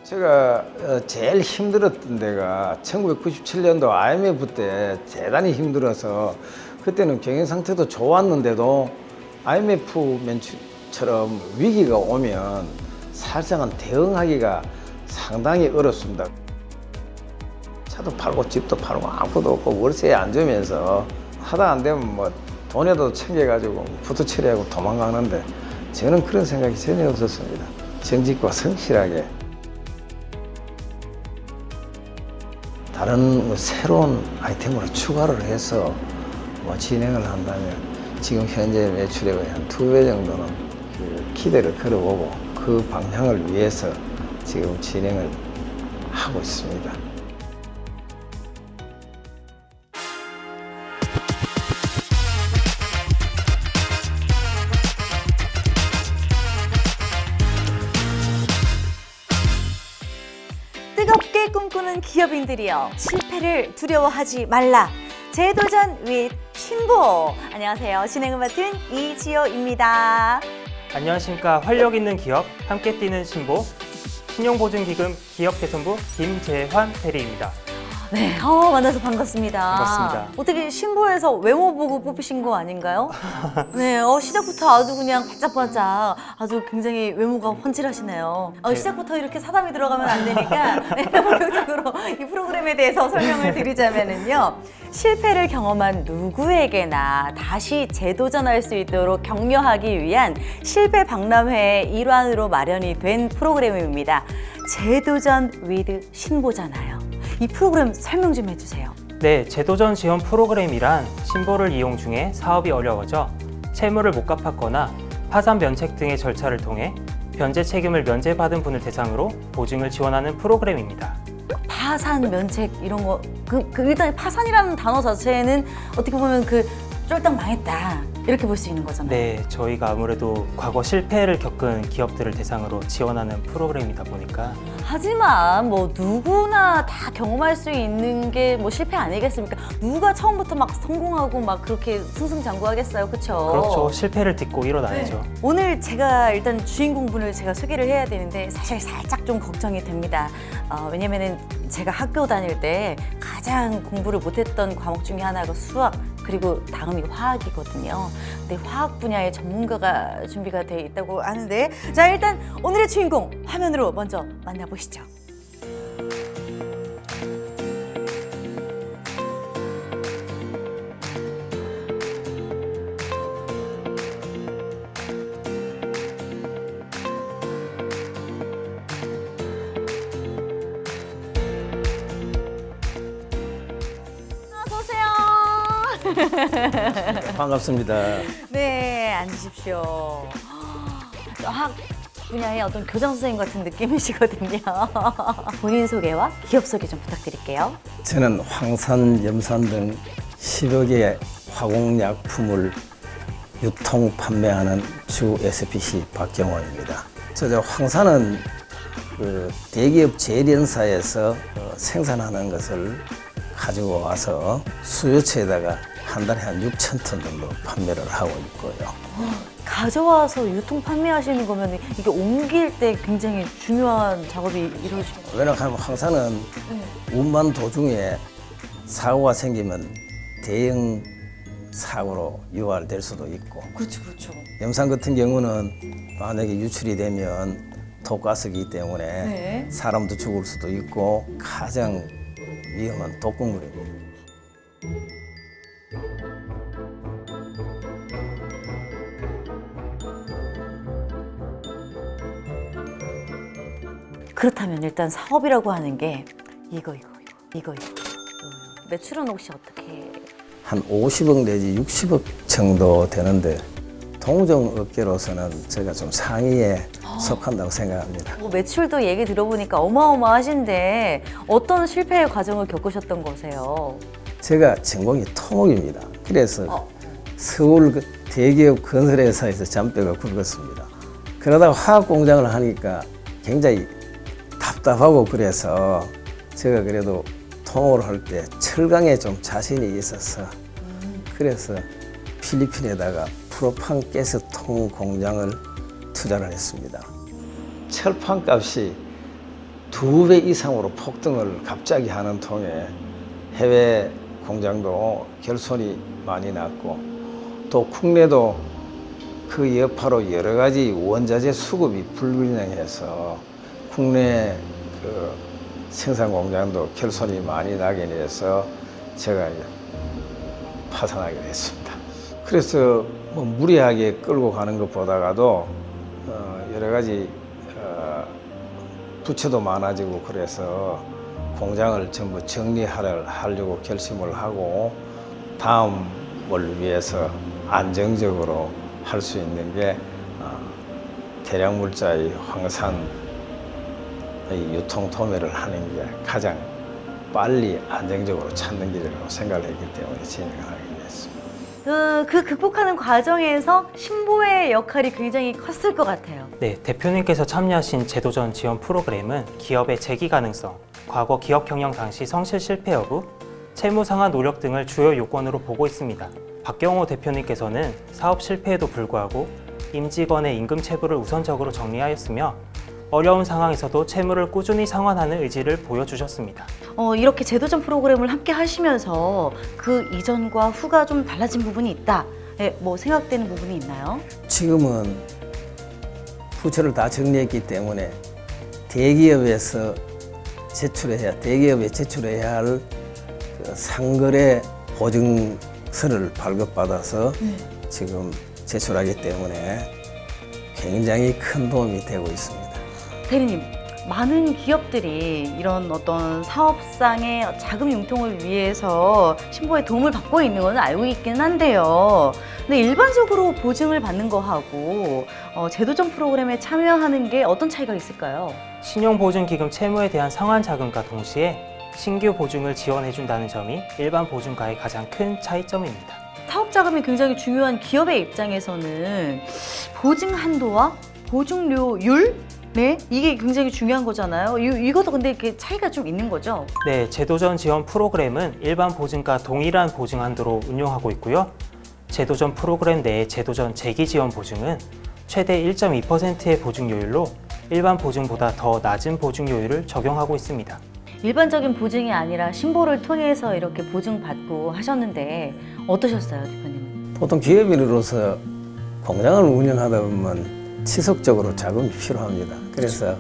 제가 제일 힘들었던 데가 1997년도 IMF 때 대단히 힘들어서 그때는 경영 상태도 좋았는데도 IMF 처럼 위기가 오면 사실상은 대응하기가 상당히 어렵습니다. 차도 팔고 집도 팔고 아무것도 없고 월세에 앉으면서 하다 안 되면 뭐 돈이라도 챙겨가지고 부도 처리하고 도망가는데 저는 그런 생각이 전혀 없었습니다. 정직과 성실하게 다른 새로운 아이템으로 추가를 해서 진행을 한다면 지금 현재 매출액의 한 2배 정도는 기대를 걸어보고 그 방향을 위해서 지금 진행을 하고 있습니다. 뜨겁게 꿈꾸는 기업인들이여 실패를 두려워하지 말라. 재도전 with 신보. 안녕하세요. 진행을 맡은 이지호입니다. 안녕하십니까. 활력 있는 기업 함께 뛰는 신보 신용보증기금 기업개선부 김재환 대리입니다. 네, 만나서 반갑습니다. 반갑습니다. 어떻게 신보에서 외모 보고 뽑히신 거 아닌가요? 네, 시작부터 아주 그냥 반짝반짝 아주 굉장히 외모가 훤칠하시네요. 시작부터 이렇게 사담이 들어가면 안 되니까 네, 본격적으로 이 프로그램에 대해서 설명을 드리자면은요. 실패를 경험한 누구에게나 다시 재도전할 수 있도록 격려하기 위한 실패 박람회의 일환으로 마련이 된 프로그램입니다. 재도전 with 신보잖아요. 이 프로그램 설명 좀 해주세요. 네, 재도전 지원 프로그램이란 신보를 이용 중에 사업이 어려워져 채무를 못 갚았거나 파산 면책 등의 절차를 통해 변제 책임을 면제받은 분을 대상으로 보증을 지원하는 프로그램입니다. 파산 면책 이런 거 일단 파산이라는 단어 자체는 어떻게 보면 쫄딱 망했다 이렇게 볼 수 있는 거잖아요. 네, 저희가 아무래도 과거 실패를 겪은 기업들을 대상으로 지원하는 프로그램이다 보니까 하지만 뭐 누구나 다 경험할 수 있는 게 뭐 실패 아니겠습니까? 누가 처음부터 막 성공하고 막 그렇게 승승장구하겠어요, 그렇죠? 그렇죠. 실패를 딛고 일어나야죠. 네. 오늘 제가 일단 주인공분을 제가 소개를 해야 되는데 사실 살짝 좀 걱정이 됩니다. 왜냐면은 제가 학교 다닐 때 가장 공부를 못했던 과목 중에 하나가 수학 그리고 다음이 화학이거든요. 근데 화학 분야의 전문가가 준비가 돼 있다고 하는데 자 일단 오늘의 주인공 화면으로 먼저 만나보시죠. 반갑습니다. 네, 앉으십시오. 화학 분야의 어떤 교장 선생님 같은 느낌이시거든요. 본인 소개와 기업 소개 좀 부탁드릴게요. 저는 황산, 염산 등 10여 개의 화공약품을 유통 판매하는 주 SPC 박경원입니다. 저 황산은 대기업 제련사에서 생산하는 것을 가지고 와서 수요처에다가 한 달에 한 6천 톤 정도 판매를 하고 있고요. 가져와서 유통 판매하시는 거면 이게 옮길 때 굉장히 중요한 작업이 이루어지는 거예요. 왜냐하면 황산은 운반 도중에 사고가 생기면 대형 사고로 유발될 수도 있고, 그렇죠. 염산 같은 경우는 만약에 유출이 되면 독가스이기 때문에 네. 사람도 죽을 수도 있고 가장 위험한 독극물입니다. 그렇다면 일단 사업이라고 하는 게 이거. 매출은 혹시 어떻게? 한 50억 내지 60억 정도 되는데 동종업계로서는 제가 좀 상위에 속한다고 생각합니다. 매출도 얘기 들어보니까 어마어마하신데 어떤 실패의 과정을 겪으셨던 거세요? 제가 전공이 토목입니다. 그래서 서울 대기업 건설회사에서 잔뼈가 굵었습니다. 그러다가 화학 공장을 하니까 굉장히 답답하고 그래서 제가 그래도 토목을 할 때 철강에 좀 자신이 있어서 그래서 필리핀에다가 프로판 가스통 공장을 투자를 했습니다. 철판 값이 2배 이상으로 폭등을 갑자기 하는 통에 해외 공장도 결손이 많이 났고 또 국내도 그 여파로 여러 가지 원자재 수급이 불균형해서 국내 그 생산 공장도 결손이 많이 나게 돼서 제가 파산하게 됐습니다. 그래서 뭐 무리하게 끌고 가는 것보다가도 여러 가지 부채도 많아지고 그래서 공장을 전부 정리하려고 결심을 하고 다음을 위해서 안정적으로 할 수 있는 게 대량 물자의 황산의 유통 도매를 하는 게 가장 빨리 안정적으로 찾는 길이라고 생각을 했기 때문에 진행을 하게 됐습니다. 그 극복하는 과정에서 신보의 역할이 굉장히 컸을 것 같아요. 네, 대표님께서 참여하신 제도전 지원 프로그램은 기업의 재기 가능성, 과거 기업 경영 당시 성실 실패 여부, 채무 상환 노력 등을 주요 요건으로 보고 있습니다. 박경호 대표님께서는 사업 실패에도 불구하고 임직원의 임금 체불을 우선적으로 정리하였으며 어려운 상황에서도 채무를 꾸준히 상환하는 의지를 보여주셨습니다. 이렇게 제도전 프로그램을 함께 하시면서 그 이전과 후가 좀 달라진 부분이 있다. 네, 뭐 생각되는 부분이 있나요? 지금은 부채를 다 정리했기 때문에 대기업에서 대기업에 제출해야 할 그 상거래 보증서를 발급받아서 지금 제출하기 때문에 굉장히 큰 도움이 되고 있습니다. 대리님, 많은 기업들이 이런 어떤 사업상의 자금 융통을 위해서 신보의 도움을 받고 있는 건 알고 있긴 한데요. 근데 일반적으로 보증을 받는 거하고 제도전 프로그램에 참여하는 게 어떤 차이가 있을까요? 신용보증기금 채무에 대한 상환 자금과 동시에 신규 보증을 지원해준다는 점이 일반 보증과의 가장 큰 차이점입니다. 사업 자금이 굉장히 중요한 기업의 입장에서는 보증 한도와 보증료율? 네, 이게 굉장히 중요한 거잖아요. 이것도 근데 이렇게 차이가 좀 있는 거죠? 네, 제도전 지원 프로그램은 일반 보증과 동일한 보증 한도로 운용하고 있고요. 제도전 프로그램 내의 제도전 재기 지원 보증은 최대 1.2%의 보증료율로 일반 보증보다 더 낮은 보증료율을 적용하고 있습니다. 일반적인 보증이 아니라 신보를 통해서 이렇게 보증받고 하셨는데 어떠셨어요, 대표님? 보통 기업인으로서 공장을 운영하다 보면 지속적으로 자금이 필요합니다. 그래서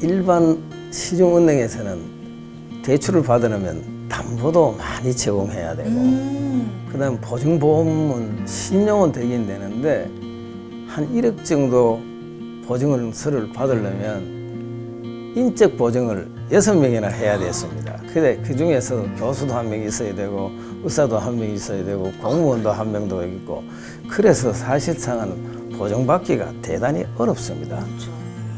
일반 시중은행에서는 대출을 받으려면 담보도 많이 제공해야 되고 그다음 보증보험은 신용은 되긴 되는데 한 1억 정도 보증서를 받으려면 인적 보증을 6명이나 해야 됐습니다. 근데 그 중에서 교수도 한 명 있어야 되고 의사도 한 명 있어야 되고 공무원도 한 명도 있고 그래서 사실상은 보증받기가 대단히 어렵습니다.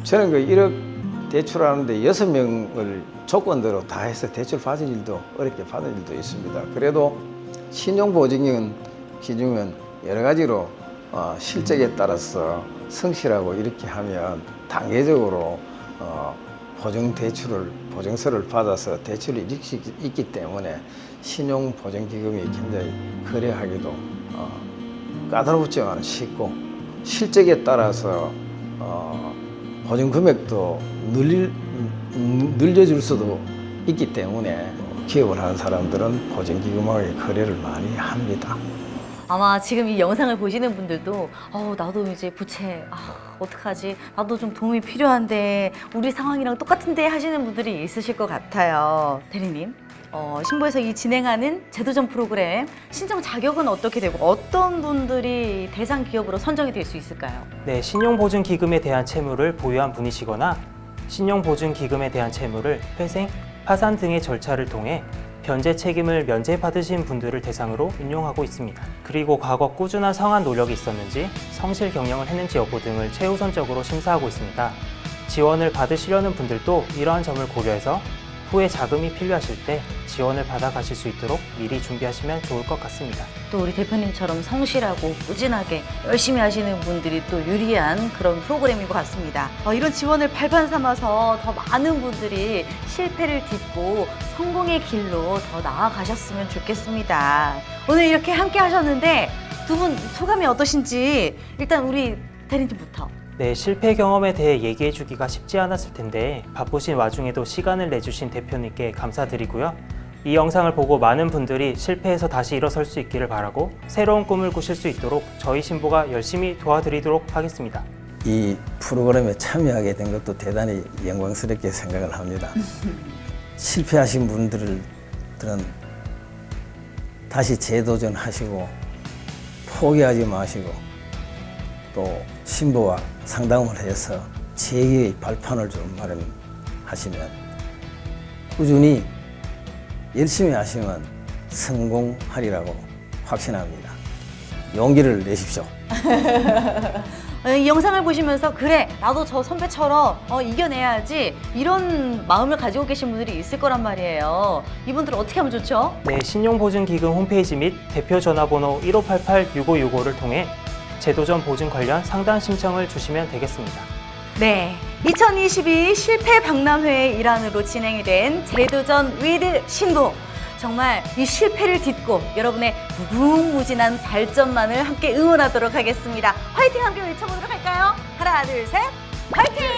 저는 그 1억 대출하는데 6명을 조건대로 다 해서 대출 받은 일도 어렵게 받은 일도 있습니다. 그래도 신용보증은 기준은 여러 가지로 실적에 따라서 성실하고 이렇게 하면 단계적으로 보증서를 받아서 대출이 있기 때문에 신용보증기금이 굉장히 거래하기도 까다롭지만 쉽고 실적에 따라서 보증 금액도 늘려줄 수도 있기 때문에 기업을 하는 사람들은 보증기금하고 거래를 많이 합니다. 아마 지금 이 영상을 보시는 분들도 나도 이제 부채 어떡하지? 나도 좀 도움이 필요한데 우리 상황이랑 똑같은데 하시는 분들이 있으실 것 같아요. 대리님, 신보에서 이 진행하는 제도전 프로그램 신청 자격은 어떻게 되고 어떤 분들이 대상 기업으로 선정이 될 수 있을까요? 네, 신용보증기금에 대한 채무를 보유한 분이시거나 신용보증기금에 대한 채무를 회생, 파산 등의 절차를 통해 변제 책임을 면제받으신 분들을 대상으로 운용하고 있습니다. 그리고 과거 꾸준한 상환 노력이 있었는지, 성실 경영을 했는지 여부 등을 최우선적으로 심사하고 있습니다. 지원을 받으시려는 분들도 이러한 점을 고려해서 후에 자금이 필요하실 때 지원을 받아가실 수 있도록 미리 준비하시면 좋을 것 같습니다. 또 우리 대표님처럼 성실하고 꾸준하게 열심히 하시는 분들이 또 유리한 그런 프로그램인 것 같습니다. 이런 지원을 발판 삼아서 더 많은 분들이 실패를 딛고 성공의 길로 더 나아가셨으면 좋겠습니다. 오늘 이렇게 함께 하셨는데 두 분 소감이 어떠신지 일단 우리 대리님부터. 네, 실패 경험에 대해 얘기해주기가 쉽지 않았을 텐데 바쁘신 와중에도 시간을 내주신 대표님께 감사드리고요. 이 영상을 보고 많은 분들이 실패해서 다시 일어설 수 있기를 바라고 새로운 꿈을 꾸실 수 있도록 저희 신보가 열심히 도와드리도록 하겠습니다. 이 프로그램에 참여하게 된 것도 대단히 영광스럽게 생각을 합니다. 실패하신 분들은 다시 재도전하시고 포기하지 마시고 또 신보와 상담을 해서 재기의 발판을 좀 마련하시면 꾸준히 열심히 하시면 성공하리라고 확신합니다. 용기를 내십시오. 이 영상을 보시면서 그래 나도 저 선배처럼 이겨내야지 이런 마음을 가지고 계신 분들이 있을 거란 말이에요. 이분들 어떻게 하면 좋죠? 네, 신용보증기금 홈페이지 및 대표 전화번호 1588-6565를 통해 재도전 보증 관련 상담 신청을 주시면 되겠습니다. 네, 2022 실패 박람회의 일환으로 진행이 된 재도전 위드 신보. 정말 이 실패를 딛고 여러분의 무궁무진한 발전만을 함께 응원하도록 하겠습니다. 화이팅 함께 외쳐보도록 할까요? 하나, 둘, 셋, 화이팅!